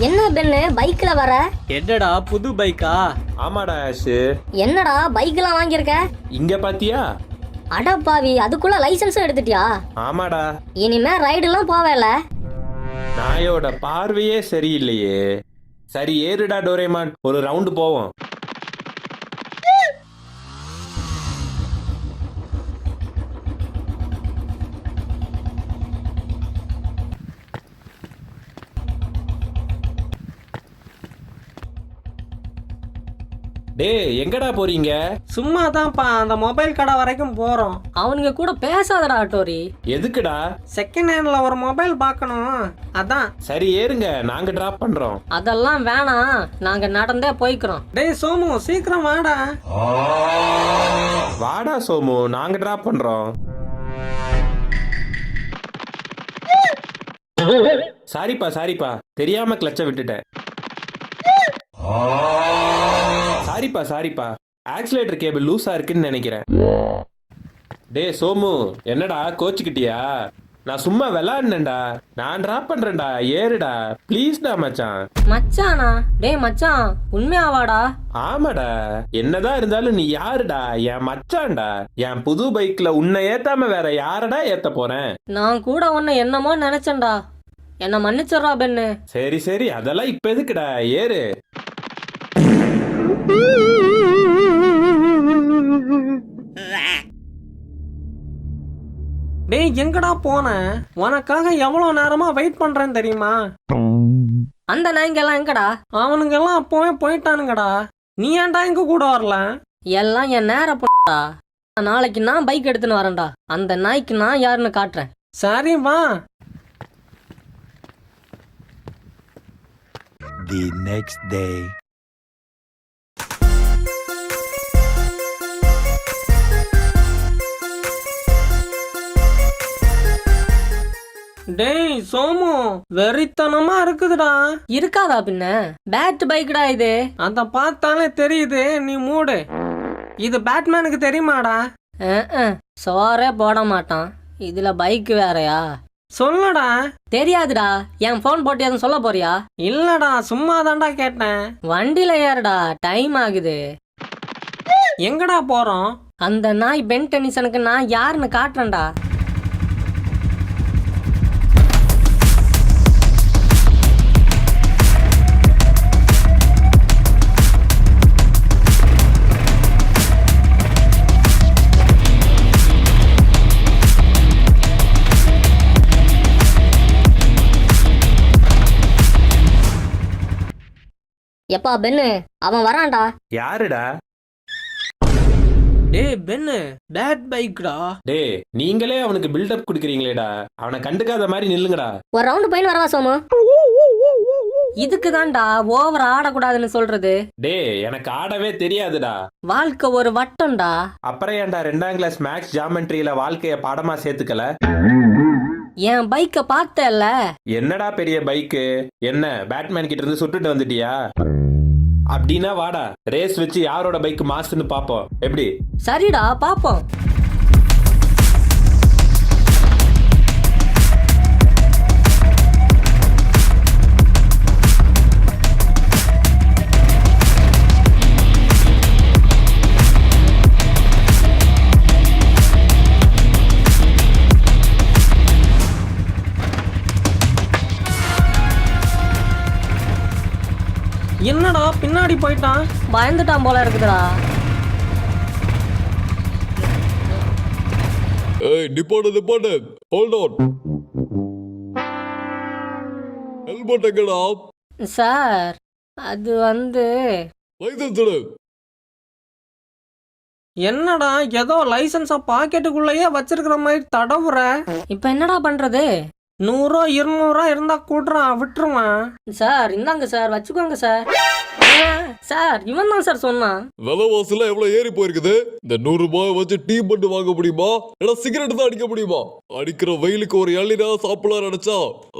என்ன பெண்ணு பைக்ல வர? என்னடா புது பைக்கா? ஆமாடா ஆஷு. என்னடா பைக்லாம் வாங்கியிருக்க? இங்க பாத்தியா? அடப்பாவி, அதுக்குள்ள லைசென்ஸும் எடுத்துட்டியா? ஆமாடா. இனிமே ரைடுலாம் போவேல. நாயோட பார்வையே சரியில்லையே. சரி ஏறுடா டோரேமான், ஒரு ரவுண்டு போவோம். டேய் எங்கடா போறீங்க? சும்மா தான்ப்பா, அந்த மொபைல் கடை வரைக்கும் போறோம். அவனுங்க கூட பேசாதடா டோரி. எதுக்குடா? செகண்ட் ஹேண்ட்ல ஒரு மொபைல் பார்க்கணும், அதான். சரி ஏறுங்க, நாங்க டிராப் பண்றோம். அதெல்லாம் வேணாம், நாங்க நடந்தே போய்க்கிறோம். டேய் சோமு, சீக்கிரம் வாடா. வாடா சோமு, நாங்க டிராப் பண்றோம். சாரிப்பா தெரியாம கிளச்ச விட்டுட்டேன். சாரிப்பா ஆக்சிலேட்டர் கேபிள் லூஸா இருக்குன்னு நினைக்கிறேன். டே சோமு, என்னடா கோச்சுக்கிட்டியா? நான் சும்மா விளையாடுனேன்டா. நான் டிராப் பண்றேன்டா, ஏறுடா ப்ளீஸ்டா மச்சான். மச்சானா? டேய் மச்சான், உண்மையாவாடா? ஆமாடா, என்னதான் இருந்தாலும் நீ யாருடா? என் மச்சான்டா. என் புது பைக்ல உன்னை ஏத்தாம வேற யாரடா ஏத்த போறேன்? நான் கூட உன்னை என்னமோ நினைச்சேன்டா. என்ன மன்னிச்சிடறா பெண்ணு. சரி அதெல்லாம் இப்ப எதுக்குடா, ஏறு. டேய் எங்கடா போன? உனக்காக எவ்வளவு நேரமா வெயிட் பண்றேன் தெரியுமா? அந்த நாய்ங்கெல்லாம் எங்கடா? அவனுங்க எல்லாம் அப்பவே போயிட்டானுங்கடா. நீ ஏன்டா எங்க கூட வரல? எல்லாம் என் நேர போடா. நாளைக்கு நான் பைக் எடுத்துன்னு வரேன்டா. அந்த நாய்க்கு நான் யாருன்னு காட்டுறேன். சரி வா. The next day. டேய் சோமு, வெறித்தனமா இருக்குதுடா. இருக்காதா பின்ன? பேட் பைக்டா இது. அத பார்த்தாலே தெரியுது, நீ மூடு. இது பேட்மேனுக்கு தெரியுமாடா? சோறே போட மாட்டான், இதுல பைக் வேறயா? சொல்லடா. தெரியாதுடா. என் போன் போட்டு எதுவும் சொல்ல போறியா? இல்லடா, சும்மா தான்டா கேட்டேன். வண்டியில ஏறுடா, டைம் ஆகுது. எங்கடா போறோம்? அந்த நாய் பென் டென்னிசனுக்கு நான் யாருன்னு காட்டுறேன்டா. எப்பா பென்னு, அவன் வரான்டா. யாருடா? டேய் பென்னு, பேட் பைக்டா. டேய் நீங்களே அவனுக்கு பில்டப் குடுக்குறீங்களேடா. அவனை கண்டுக்காத மாதிரி நில்லுங்கடா. ஒரு ரவுண்டு போயின்னு வரவா சோமு? இதுக்கு தான்டா ஓவர் ஆடக்கூடாதுன்னு சொல்றது. டேய் எனக்கு ஆடவே தெரியாதுடா. வாழ்க்கை ஒரு வட்டம்டா. அப்புறம் ஏன்டா 2ஆம் கிளாஸ் மேக்ஸ் ஜாமெட்ரியில வாழ்க்கைய பாடமா சேர்த்துக்கல? என் பைக்க பார்த்தல. என்னடா பெரிய பைக்கு? என்ன பேட்மேன் கிட்ட இருந்து சுட்டுட்டு வந்துட்டியா? அப்படின்னா வாடா, ரேஸ் வச்சு யாரோட பைக் மாசுன்னு பாப்போம். எப்படி? சரிடா, பாப்போம். என்னடா பின்னாடி போயிட்டான்? பயந்துட்டான் போல இருக்குதுடா. ஏய் நிப்பாடு, ஹோல்ட் ஆன். ஹெல்மெட் எங்கடா? சார், அது லைசன்ஸ் எடு. என்னடா ஏதோ லைசன்ஸ பாக்கெட்டுக்குள்ளேயே வச்சிருக்கிற மாதிரி தடவுற. இப்ப என்னடா பண்றது? 100 200 இருந்தா கூட்டுறா, விட்டுருவான். சார் இந்தாங்க சார், வச்சுக்கோங்க சார். சார் இவன் தான் சார் சொன்னான். விலைவாசில எவ்வளவு ஏறி போயிருக்குது. இந்த 100 ரூபாய் வச்சு டீ மட்டும் வாங்க முடியுமா? இல்ல சிகரெட் தான் அடிக்க முடியுமா? அடிக்கிற வெயிலுக்கு ஒரு இளநீரா சாப்பிடலாம் நினைச்சா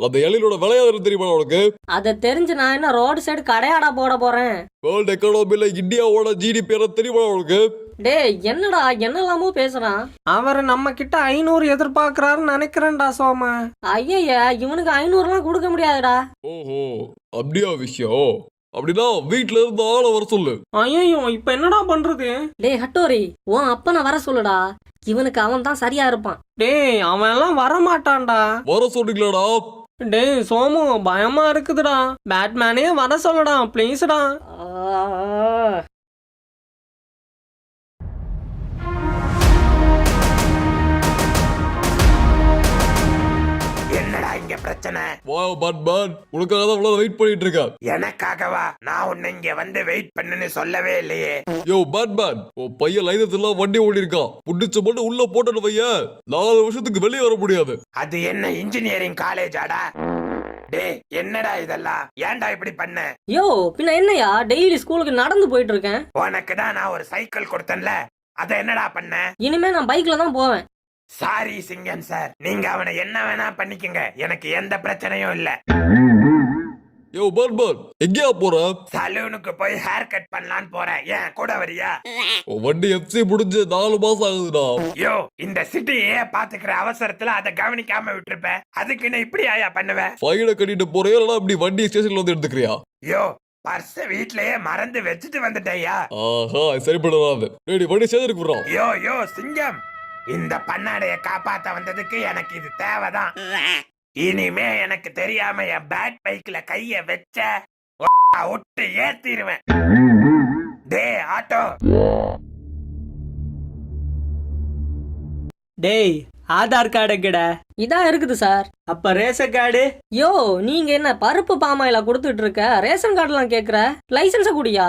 அந்த இளநீரோட விலையாவது தெரியுமா உனக்கு? அதை தெரிஞ்சு நான் என்ன ரோடு சைடு கடையாடா போட போறேன்? வேர்ல்ட் எக்கானமில இந்தியாவோட ஜிடிபி தெரியுமா உனக்கு? டேய் என்னடா என்னெல்லாமோ பேசுறான். அவர் நம்ம கிட்ட 500 எதிர்பார்க்கறாருன்னு நினைக்கிறேன்டா சோமு. ஐயய்ய இவனுக்கு 500லாம் கொடுக்க முடியாதுடா. ஓஹோ, அப்படியா விஷயம்? அப்படின்னா வீட்ல இருந்து ஆளை வர சொல்லு. ஐயோ இப்ப என்னடா பண்றது? டேய் ஹட்டோரி, உன் அப்பனை வர சொல்லுடா. இவனுக்கு அவன் தான் சரியா இருப்பான். டேய் அவன் எல்லாம் வரமாட்டான்டா. வர சொன்னீங்களாடா? டேய் சோமு பயமா இருக்குதுடா. பேட்மேனே வர சொல்லடா ப்ளீஸ்டா. என்னடா இங்க பிரச்சனை? வா பேட்மேன், உனக்காக தான் இவ்வளவு வெயிட் பண்ணிட்டு இருக்கேன். எனக்காகவா? நான் உன்னை இங்க வந்து வெயிட் பண்ணுன்னு சொல்லவே இல்லையே. யோ பேட்மேன், உன் பையன் லைசன்ஸ் எல்லாம் வண்டி ஓடி இருக்கான். புடிச்ச மட்டும் உள்ள போட்டோன்னு பையன் 4 வருஷத்துக்கு வெளியே வர முடியாது. அது என்ன இன்ஜினியரிங் காலேஜாடா? டேய் என்னடா இதெல்லாம்? ஏன்டா இப்படி பண்ண? யோ பின்ன என்னையா டெய்லி ஸ்கூலுக்கு நடந்து போயிட்டு இருக்கேன். உனக்கு தான் நான் ஒரு சைக்கிள் கொடுத்தேன்ல, அத என்னடா பண்ண? இனிமே நான் பைக்ல தான் போவேன். சாரி சிங்கம் சார், நீங்க அவனை என்ன வேணா பண்ணிக்கங்க, எனக்கு எந்த பிரச்சனையும் இல்ல. யோ பேட்மேன், எங்கேயா போற? சலூனுக்கு போய் ஹேர் கட் பண்ணலான்னு போறேன், ஏன் கூட வரியா? உன் வண்டி எஃப்சி முடிஞ்சு 4 மாசம் ஆகுதுடா. யோ இந்த சிட்டியே பாத்துக்கிற அவசரத்துல அதை கவனிக்காம விட்டுருப்ப, அதுக்குன்னு இப்படி ஆயா பண்ணுவ? ஃபைனை கட்டிட்டு போறியா இல்லனா இப்படி வண்டி ஸ்டேஷன்ல வந்து எடுத்துக்கிறியா? யோ பர்ஸ் வீட்லயே மறந்து வச்சுட்டு வந்துட்டேயா. ஆஹா, சரிப்படாது. டேய் வண்டி சேர்ந்துருக்கு விடுறோம். யோ யோ சிங்கம், இந்த பண்ணாடைய காப்பாத்த வந்ததுக்கு எனக்கு இது தேவைதான். இனிமே எனக்கு தெரியாம என் பேட் பைக்ல கைய வச்ச ஒட்டு ஏத்திடுவேன். டே ஆட்டோ. டேய் ஆதார் கார்டு எங்கடா? இதா இருக்குது சார். அப்ப ரேஷன் கார்டு? யோ நீங்க என்ன பருப்பு பாமாயில கொடுத்துட்டு இருக்க? ரேஷன் கார்டுலாம் கேக்குற? லைசன்ஸ குடியா?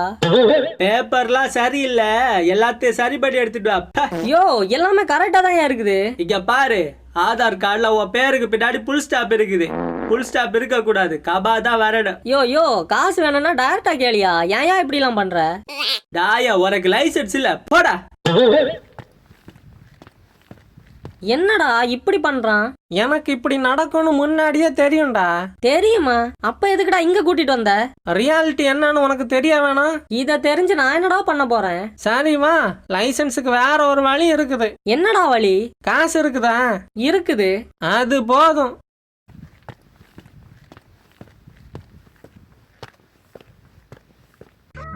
பேப்பர்லாம் சரியில்லை, எல்லாத்தையும் சரிபடி எடுத்துட்டு வா. யோ எல்லாமே கரெக்டா தான் இருக்குது. இங்க பாரு, ஆதார் கார்டுல உன் பேருக்கு பின்னாடி புல் ஸ்டாப் இருக்குது. புல் ஸ்டாப் இருக்க கூடாது, கபா தான் வரணும். யோ காசு வேணும்னா டைரக்டா கேளியா? ஏன் இப்படி எல்லாம் பண்ற? டாயா உனக்கு லைசன்ஸ் இல்ல, போடா. என்னடா இப்படி பண்றான்? எனக்கு இப்படி நடக்கும்னு முன்னாடியே தெரியும்டா. தெரியுமா? அப்ப எதுக்குடா இங்க கூட்டிட்டு வந்த? ரியாலிட்டி என்னன்னு உனக்கு தெரிய வேணாம்? இத தெரிஞ்சு நான் என்னடா பண்ண போறேன்? சரி வா, லைசன்ஸுக்கு வேற ஒரு வழி இருக்குது. என்னடா வழி? காசு இருக்குதா? இருக்குது. அது போதும்.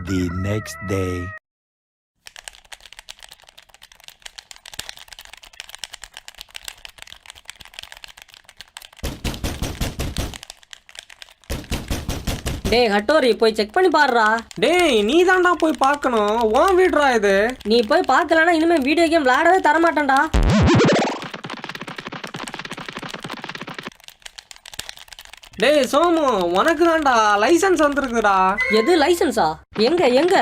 The next day. டேய் ஹட்டோரி போய் செக் பண்ணி பாருடா. டேய் நீ தான்டா போய் பார்க்கணும், உன் வீடுடா இது. நீ போய் பார்க்கலனா இனிமே வீடியோ கேம் விளையாடவே தர மாட்டேன்டா. டேய் சோமு, உனக்கு தான்டா லைசன்ஸ் வந்திருக்குடா. எது லைசன்ஸா? எங்க எங்க?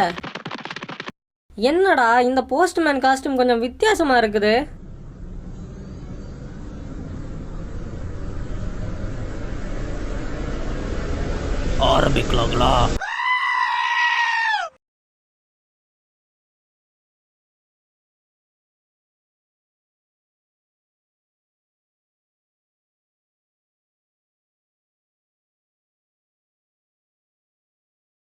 என்னடா இந்த போஸ்ட்மேன் காஸ்டியூம் கொஞ்சம் வித்தியாசமா இருக்குது. ஆரம்பிக்கலாங்களா?